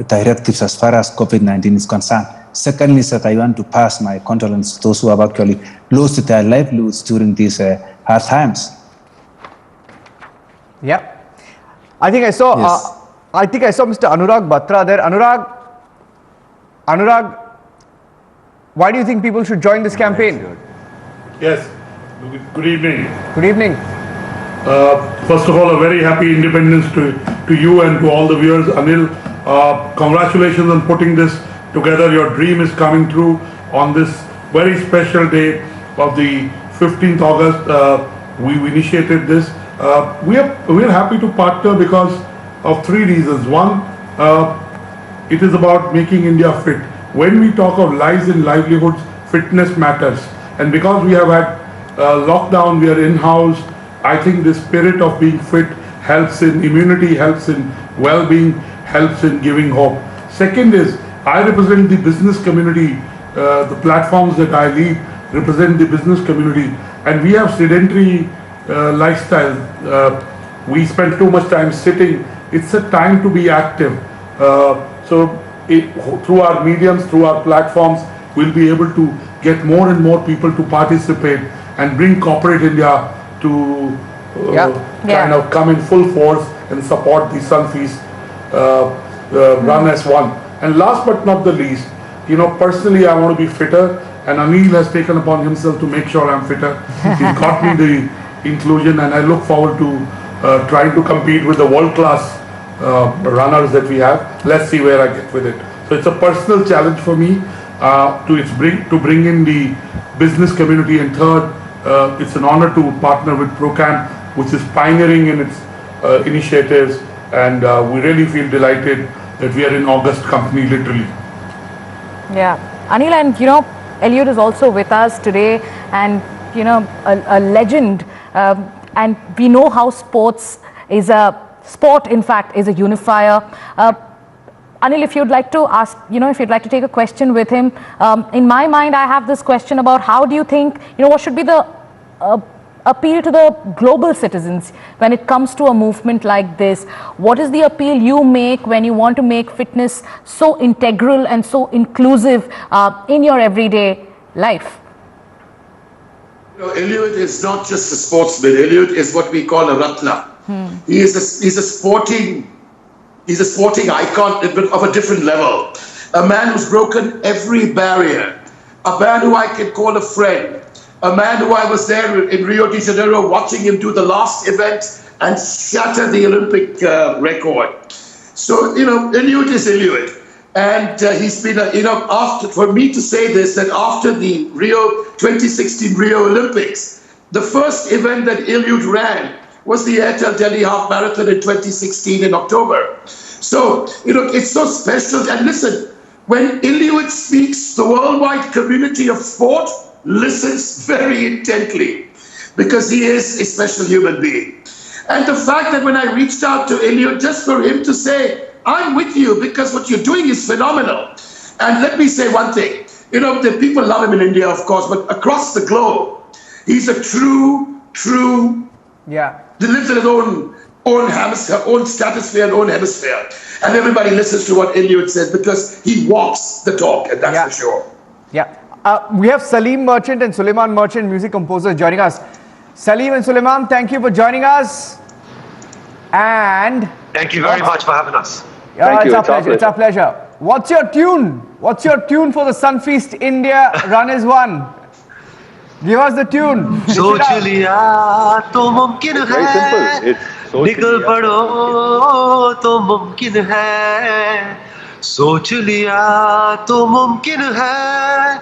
directives as far as COVID-19 is concerned. Secondly, is that I want to pass my condolences to those who have actually lost their livelihoods during these hard times. Yeah, I think I saw. I think I saw Mr. Anurag Batra there. Anurag, why do you think people should join this campaign? Yes. Good evening. Good evening. First of all, a very happy Independence to you and to all the viewers. Anil, congratulations on putting this together. Your dream is coming true on this very special day of the 15th August. We initiated this. We are happy to partner because of 3 reasons. One, it is about making India fit. When we talk of lives and livelihoods, fitness matters. And because we have had lockdown, we are in-house. I think the spirit of being fit helps in immunity, helps in well-being, helps in giving hope. Second is, I represent the business community, the platforms that I lead represent the business community. And we have sedentary lifestyle. We spend too much time sitting. It's a time to be active. Through our mediums, through our platforms, we'll be able to get more and more people to participate and bring corporate India to kind of come in full force and support the Sunfeast run as one. And last but not the least, personally I want to be fitter, and Anil has taken upon himself to make sure I'm fitter. He's got me the inclusion, and I look forward to trying to compete with the world-class runners that we have. Let's see where I get with it. So it's a personal challenge for me to bring in the business community, and third, it's an honor to partner with ProCam, which is pioneering in its initiatives, and we really feel delighted that we are in August company, literally. Yeah, Anil, and Eliud is also with us today, and a legend, and we know how sport in fact is a unifier. Anil, if you'd like to ask, if you'd like to take a question with him, in my mind I have this question about how do you think, what should be the appeal to the global citizens when it comes to a movement like this? What is the appeal you make when you want to make fitness so integral and so inclusive in your everyday life? Eliud is not just a sportsman. Eliud is what we call a Ratna. He's a sporting icon of a different level. A man who's broken every barrier. A man who I can call a friend. A man who I was there in Rio de Janeiro watching him do the last event and shatter the Olympic record. So, Eliud is Eliud. And he's been, for me to say this, that after the 2016 Rio Olympics, the first event that Eliud ran was the Airtel Delhi Half Marathon in 2016 in October. So, it's so special. And listen, when Eliud speaks, the worldwide community of sport listens very intently, because he is a special human being. And the fact that when I reached out to Eliud, just for him to say, I'm with you because what you're doing is phenomenal. And let me say one thing, the people love him in India, of course, but across the globe, he's a true, he lives in his own hemisphere, own stratosphere and own hemisphere. And everybody listens to what Eliud says because he walks the talk, and that's for sure. Yeah. We have Salim Merchant and Suleiman Merchant, music composers, joining us. Salim and Suleiman, thank you for joining us. And thank you very much for having us. It's our pleasure. It's our pleasure. What's your tune? What's your tune for the Sunfeast India Run is One? Give us the tune. सोच लिया तो मुमकिन है, निकल पड़ो तो मुमकिन है, सोच लिया तो मुमकिन है,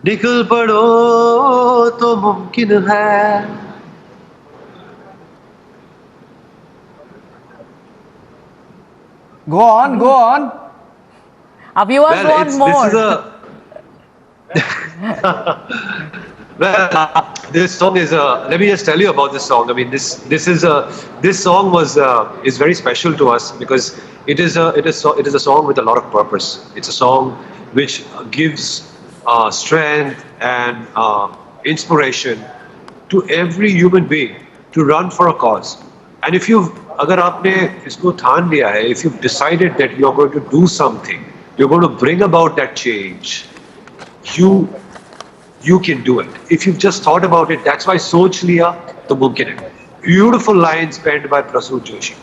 निकल पड़ो तो मुमकिन है. Go on, go on. Our viewers want more. This song is let me just tell you about this song. I mean, this song is very special to us because it is a song with a lot of purpose. It's a song which gives strength and inspiration to every human being to run for a cause. And if अगर आपने इसको ठान लिया है, if you've decided that you're going to do something, you're going to bring about that change, you can do it. If you've just thought about it, that's why सोच लिया तो मुमकिन है. Beautiful lines penned by Prasoon Joshi.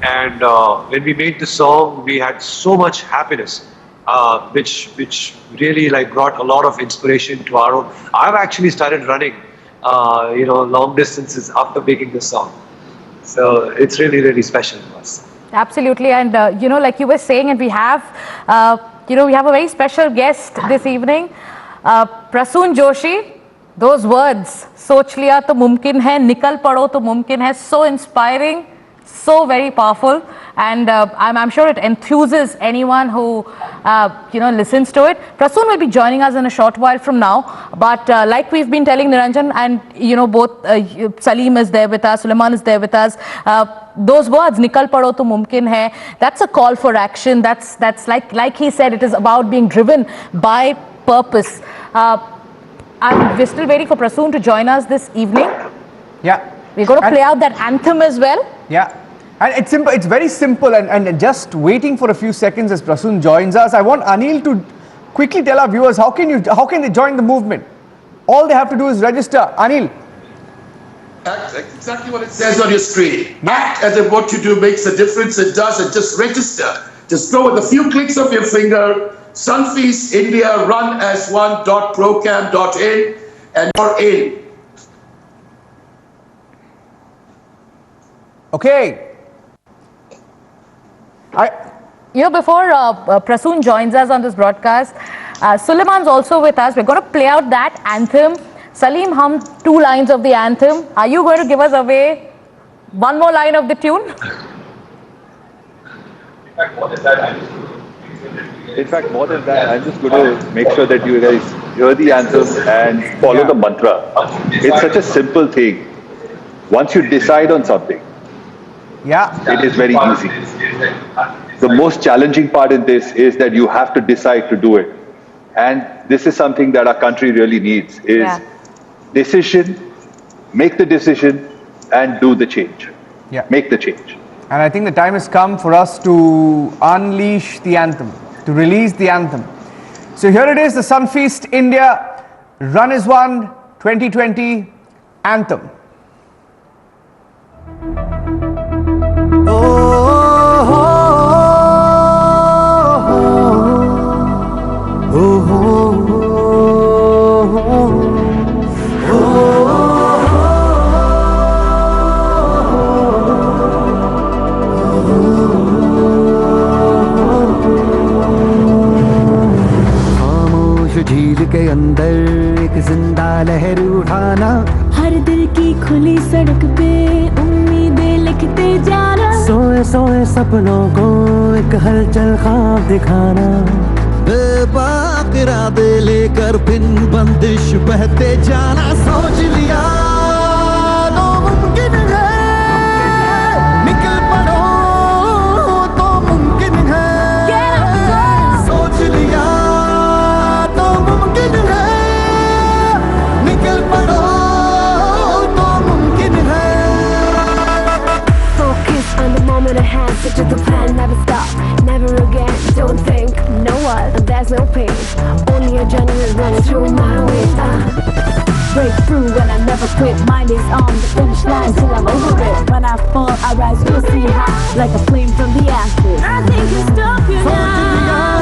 And when we made the song, we had so much happiness, which really brought a lot of inspiration to our own. I've actually started running, long distances after making this song. So it's really, really special to us. Absolutely, and like you were saying, and we have a very special guest this evening, Prasoon Joshi. Those words, "Soch liya to mumkin hai, nikal pado to mumkin hai," so inspiring, so very powerful, and I'm sure it enthuses anyone who listens to it. Prasoon will be joining us in a short while from now, but like we've been telling Niranjan, and both Salim is there with us, Suleiman is there with us. Those words, "Nikal pado to mumkin hai," that's a call for action. That's like he said, it is about being driven by purpose. We're still waiting for Prasoon to join us this evening. Yeah. We're going to play out that anthem as well. Yeah. And it's simple. It's very simple. And just waiting for a few seconds as Prasoon joins us, I want Anil to quickly tell our viewers how can they join the movement. All they have to do is register. Anil. Act exactly what it says on your screen. Act as if what you do makes a difference. It does. And just register. Just go with a few clicks of your finger. Sunfeast India run as one.procam.in and you're in. Okay. Before Prasoon joins us on this broadcast, Suleiman's also with us. We're going to play out that anthem. Salim hummed 2 lines of the anthem. Are you going to give us away one more line of the tune? In fact, more than that, I'm just going to make sure that you guys hear the anthem and follow the mantra. It's such a simple thing. Once you decide on something, it is very easy. The most challenging part in this is that you have to decide to do it. And this is something that our country really needs, is decision, make the decision and do the change. Make the change. And I think the time has come for us to unleash the anthem, to release the anthem. So here it is, the Sunfeast India Run as One 2020 anthem. झील के अंदर एक जिंदा लहर उठाना, हर दिल की खुली सड़क पे उम्मीदें लिखते जाना, सोए सोए सपनों को एक हलचल ख्वाब दिखाना, बेबाक इरादे लेकर बिन बंदिश बहते जाना, सोच लिया तो मुमकिन है, निकल पड़ो तो मुमकिन है, सोच लिया to the plan, never stop, never again, don't think, no what, there's no pain, only a adrenaline running through my veins, break through and I never quit, mind is on the finish line till I'm over it, when I fall I rise, we'll see high, like a flame from the ashes, I think you stop you now.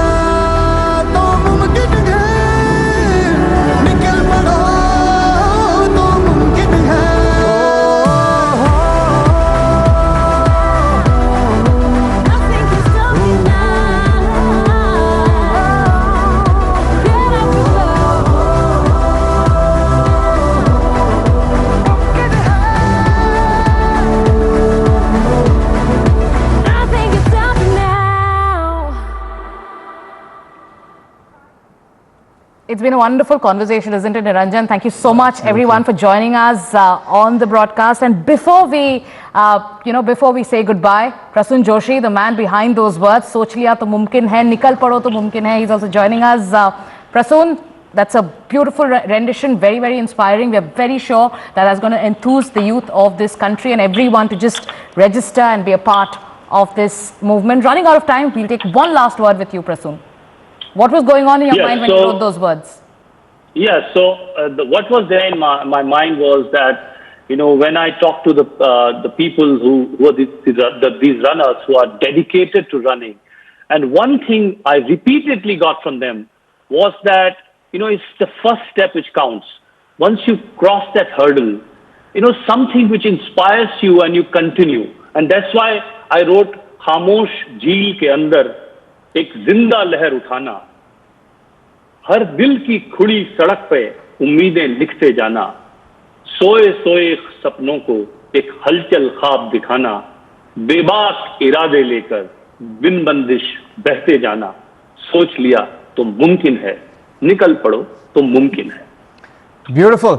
It's been a wonderful conversation, isn't it, Niranjan? Thank you so much, everyone, for joining us on the broadcast. And before we, before we say goodbye, Prasoon Joshi, the man behind those words, "Soch liya to mumkin hai, nikal pado to mumkin hai," he's also joining us. Prasoon, that's a beautiful rendition, very, very inspiring. We are very sure that that's going to enthuse the youth of this country and everyone to just register and be a part of this movement. Running out of time, we'll take one last word with you, Prasoon. What was going on in your mind when you wrote those words? Yeah, so what was there in my mind was that, when I talk to the people who are these runners who are dedicated to running, and one thing I repeatedly got from them was that, it's the first step which counts. Once you cross that hurdle, something which inspires you and you continue. And that's why I wrote, "Khamosh jheel ke andar एक जिंदा लहर उठाना, हर दिल की खुली सड़क पे उम्मीदें लिखते जाना, सोए सोए सपनों को एक हलचल ख्वाब दिखाना, बेबाक इरादे लेकर बिन बंदिश बहते जाना, सोच लिया तो मुमकिन है, निकल पड़ो तो मुमकिन है." Beautiful.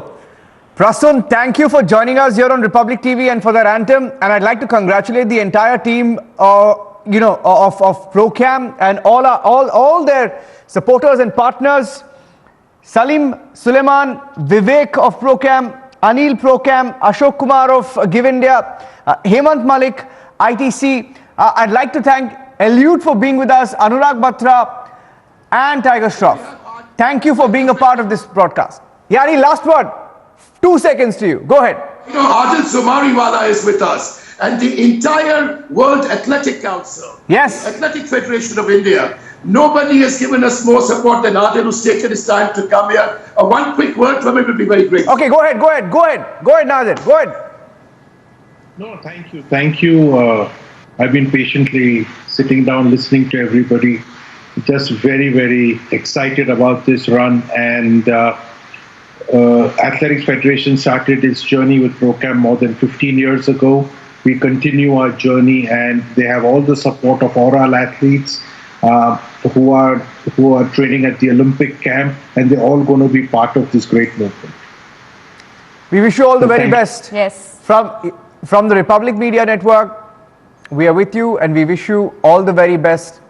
Prasoon, thank you for joining us here on Republic TV and for that anthem. And I'd like to congratulate the entire team of ProCam and all their supporters and partners. Salim Suleiman, Vivek of Procam, Anil Procam, Ashok Kumar of Give India, Hemant Malik, ITC. I'd like to thank Eliud for being with us, Anurag Batra and Tiger Shroff. Thank you for being a part of this broadcast. Yari, last word. 2 seconds to you. Go ahead. You know, Adil Sumariwala is with us and the entire World Athletic Council. Yes. Athletic Federation of India. Nobody has given us more support than Adil, who's taken his time to come here. One quick word from him would be very great. Okay, go ahead, Nadir, go ahead. No, thank you. I've been patiently sitting down, listening to everybody. Just very, very excited about this run. And Athletics Federation started its journey with Procam more than 15 years ago. We continue our journey, and they have all the support of all our athletes who are training at the Olympic camp, and they're all going to be part of this great movement. We wish you all the very best. Yes. From the Republic Media Network, we are with you, and we wish you all the very best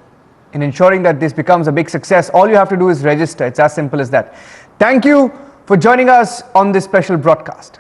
in ensuring that this becomes a big success. All you have to do is register. It's as simple as that. Thank you for joining us on this special broadcast.